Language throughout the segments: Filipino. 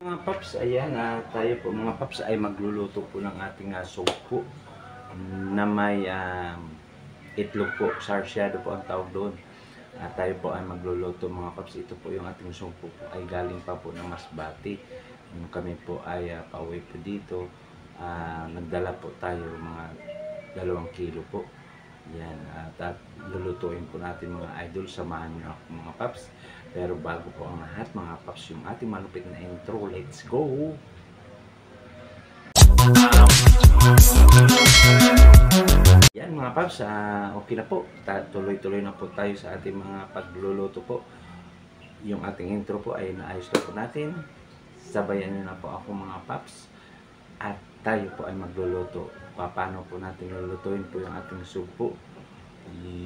Mga paps, ayan, tayo po mga paps ay magluluto po ng ating soup po na may itlog po, sarsyado po ang tawag doon. Tayo po ay magluluto mga paps. Ito po yung ating soup po ay galing pa po ng Masbate. Nung kami po ay pauwi po dito, nagdala po tayo mga 2 kilo po. Yan, at lulutuin po natin mga idol, samahan niyo ako mga paps. Pero bago po ang lahat mga paps, yung ating malupit na intro, let's go! Yan mga paps, okay na po. Tuloy-tuloy na po tayo sa ating mga pagluluto po. Yung ating intro po ay naayos na po natin. Sabayan niyo na po ako mga paps. At tayo po ay magluluto. Paano po natin lulutuin po yung ating soup po,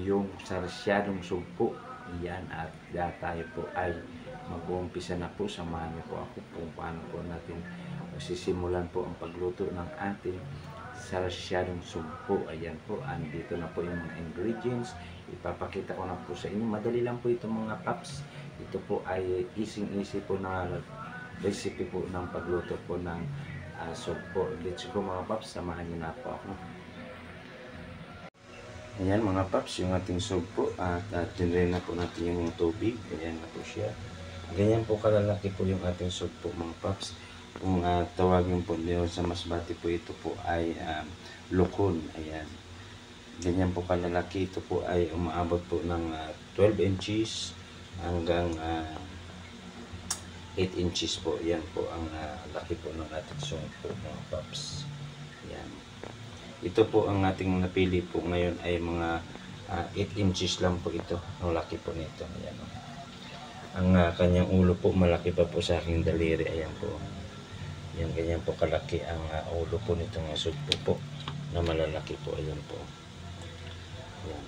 yung sarsyadong soup po. Yan, at tayo po ay mag-uumpisa na po. Samahan niyo po ako kung paano po natin sisimulan po ang pagluto ng ating sarsyadong soup po. Ayan po, andito na po yung mga ingredients. Ipapakita ko na po sa inyo. Madali lang po ito mga paps. Ito po ay easy po na recipe po ng pagluto po ng soup po. Let's go mga paps, samahan niyo na po ako. Ayan mga paps, yung ating soup po, at dinray na po natin yung tubig. Ayan na po siya. Ganyan po kalalaki po yung ating soup po mga paps. Kung tawagin po niyo sa Masbate po, ito po ay lukon. Ayan. Ganyan po kalalaki. Ito po ay umaabot po ng 12 inches hanggang 8 inches po. Yan po ang laki po ng ating soup po mga paps. Yan. Ito po ang ating napili po ngayon ay mga 8 inches lang po ito. Ang laki po nito. Ayan. Ang kanyang ulo po malaki pa po sa aking daliri. Ayan po. Yan, ganyan po kalaki ang ulo po nitong soup po na malalaki po. Ayan po. Ayan.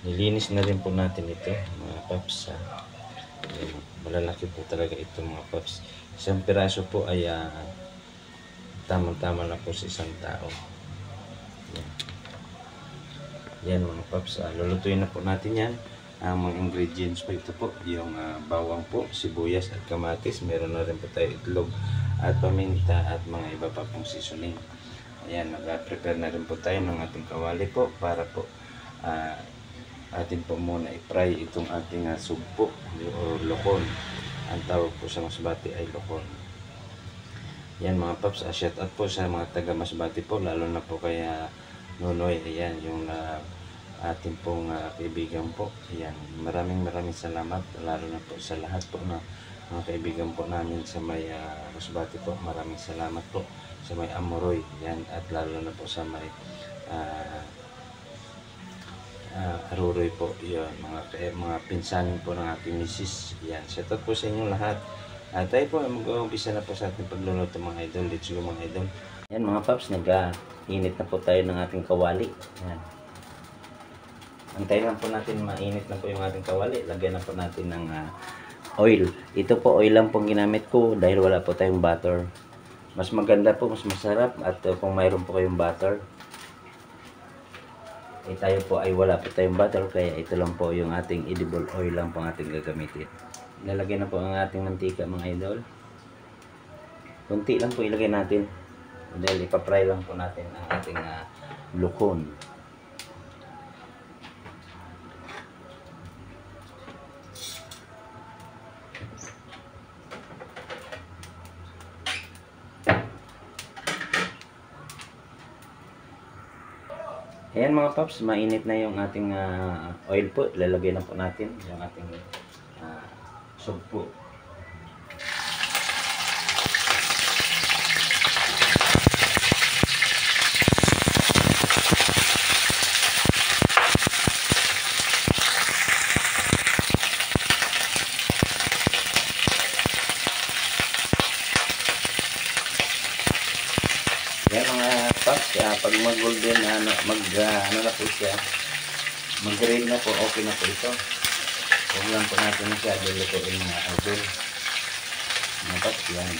Nilinis na rin po natin ito mga paps. Ayan. Malalaki po talaga ito mga paps. Isang piraso po ay tamang-tama na po sa isang tao. Yan, yan mga paps, lulutuin na po natin yan. Ang mga ingredients po, ito po yung bawang po, sibuyas at kamatis. Meron na rin po tayo itlog at paminta at mga iba pa pong seasoning. Ayan, nag-prepare na rin po tayo ng ating kawali po para po atin po muna i-fry itong ating soup po o lokon. Ang tawag po sa Masbate ay lokon. Yan mga paps, shout out po sa mga taga Masbate po, lalo na po kay Nonoy. Ayan, yung ating pong kaibigan po. Ayan, maraming salamat, lalo na po sa lahat po na mga kaibigan po namin sa may Masbate po. Maraming salamat po sa may Amoroy. Yan, at lalo na po sa may Aruroy po. Yan, mga pinsanin po ng ating misis. Yan, shout out po sa inyong lahat. Tayo po mag-umpisa na po sa ating pagluluto mga idol. Let's go mga idol. Yan mga paps, nag-init na po tayo ng ating kawali. Yan. Antayin lang po natin mainit na po yung ating kawali. Lagyan na po natin ng oil. Ito po oil lang pong ginamit ko dahil wala po tayong butter. Mas maganda po, mas masarap at kung mayroon po kayong butter. Tayo po ay wala po tayong butter kaya ito lang po yung ating edible oil lang po ating gagamitin. Lalagyan na po ang ating mantika mga idol. Kunti lang po ilagay natin dahil ipapry lang po natin ang ating lukon. Ayan mga paps, mainit na yung ating oil po. Lalagay na po natin yung ating soup po. Yan mga paps, pag mag-golden ano na po siya, mag-green na po, okay na po ito. Huwag lang po natin masyado lutuin mga idol. Mga paps, yan.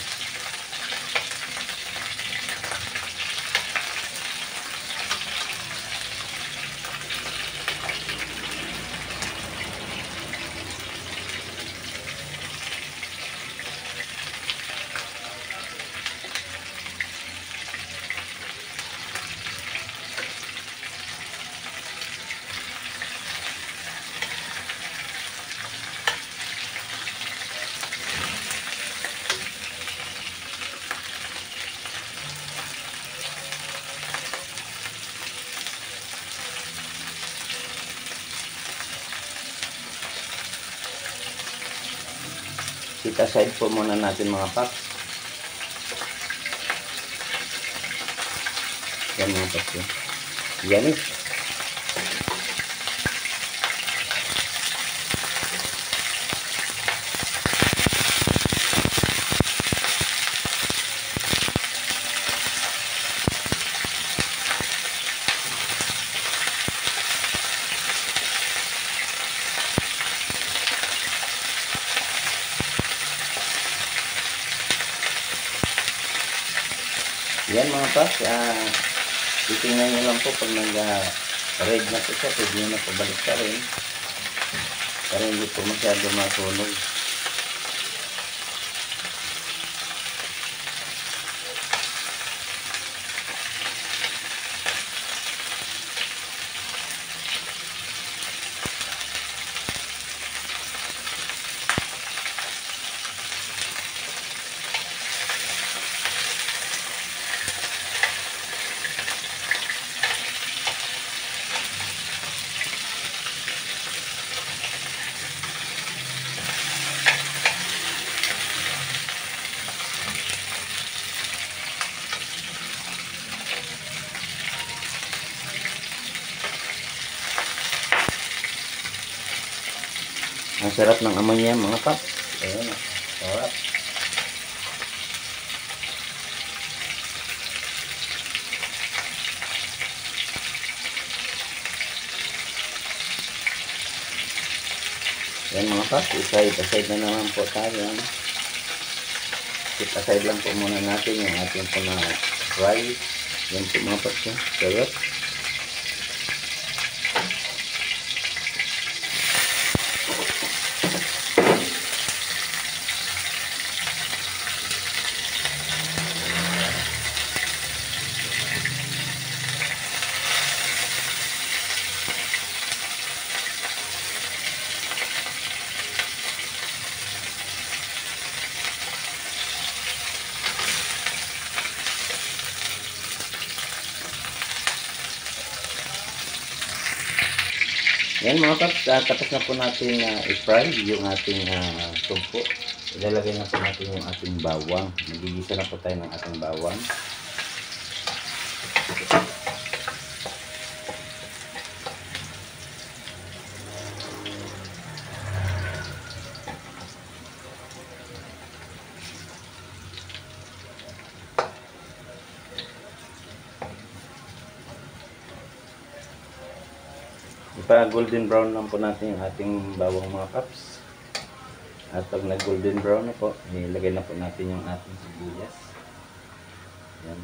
Set aside po muna natin mga paps. Yan mga paps. Yan eh. Yan mga paps, titingnan nyo lang po pag nag-red na po siya, pwede nyo na pabalik ka rin para hindi po masyado masunog. Ang sarap ng amoy niya mga paps. Ayan, sarap. Ayan mga paps, aside na naman po tayo. Aside lang po muna natin yung ating po na rice. Yan po mga paps. Sarap. Yan mga paps, tapos na po natin i-fry yung ating sugpo. Ilalagay na po natin yung ating bawang. Nagigisa na po tayo ng ating bawang. Pa golden brown lang po natin yung ating bawang mga paps. At pag nag golden brown na po, ilagay na po natin yung ating sibuyas. Yan.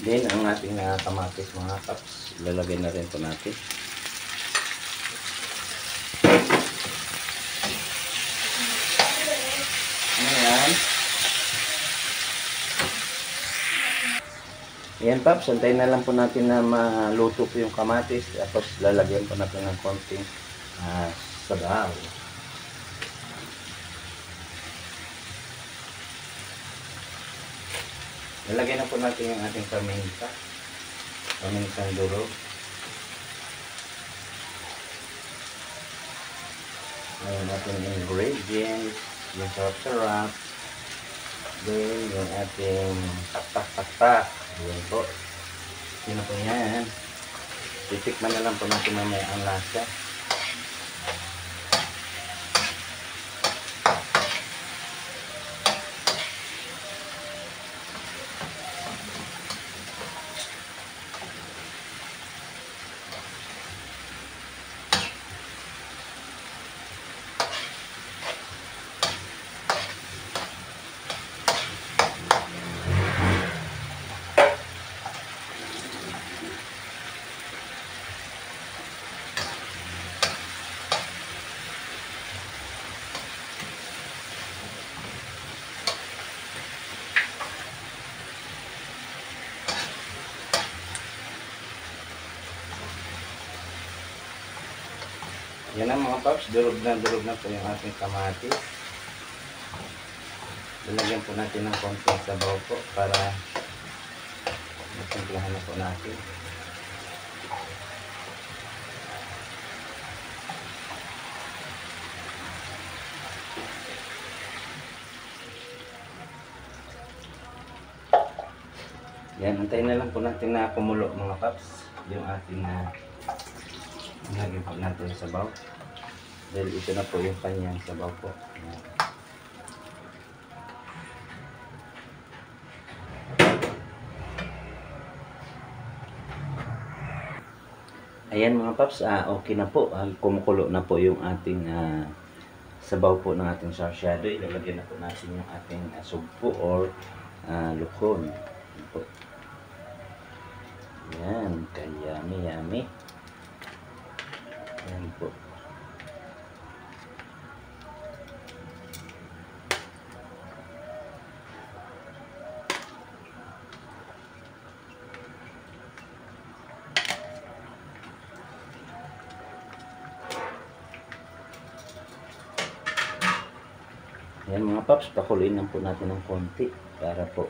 Then, ang ating kamatis mga paps, ilalagay na rin po natin. Ayan. Ayan paps, antayin na lang po natin na maluto po yung kamatis. Tapos lalagyan po natin ng konting sabaw. Lalagyan na po natin yung ating pamintang durog. Ayan natin yung ingredients, yung sarap-sarap. Then, yung ating taktak-taktak. Ayan po. Sino po yan? Titikman na lang po natin mamaya ang lasa. Yan ang mga paps, durog na po yung ating kamatis. Lalagyan po natin ng konting sabaw po para masimplahan na po natin. Yan, antayin na lang po natin na kumulo mga paps yung ating nilagyan po natin sa sabaw. Dahil ito na po yung kanyang sabaw po. Ayan mga paps, okay na po. Kumukulo na po yung ating sabaw po ng ating sarsyado. Ilalagyan na po natin yung ating sugpo or lukon. Ayan po. Yan, kayami-yami. Yan po. Yan mga paps, pakuluin lang po natin ng konti para po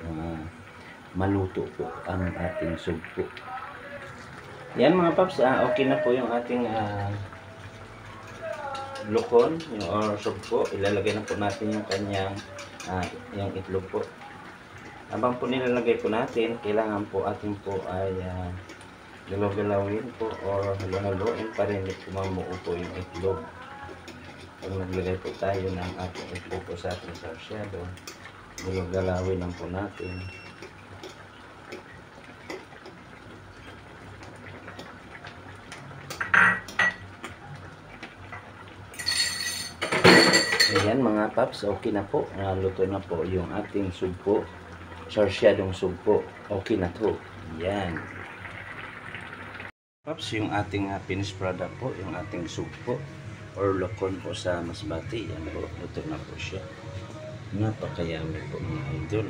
maluto po ang ating sugpo. Yan mga paps, okay na po yung ating lukon or sugpo. Ilalagay na po natin yung kanyang yung itlog po. Habang po nilalagay po natin, kailangan po atin po ay galaw-galawin po or halo-haloin para hindi mamuo po yung itlog. Pag naglagay po tayo ng ating itlog po sa ating sarsyado, galaw-galawin lang po natin. Ayan mga paps, okay na po. Luto na po yung ating sugpo. Sarsyadong sugpo. Okay na to. Ayan. Paps, yung ating finished product po, yung ating sugpo or lokon po sa masbati. Yan po, luto na po siya. Napakayami po mga idol.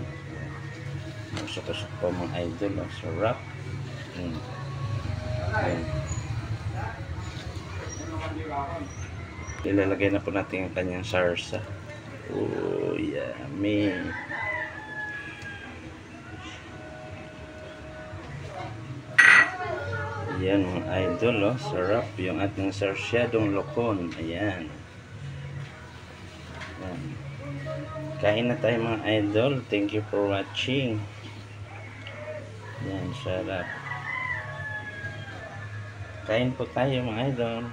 Masukasok po mga idol. Sarap. Ayan. Ilalagay na po natin ang kanyang sarsa. Oh, yummy. Ayan mga idol, oh. Sarap yung ating sarsyadong lokon. Ayan. Ayan. Kain na tayo mga idol. Thank you for watching. Ayan, sarap. Kain po tayo mga idol.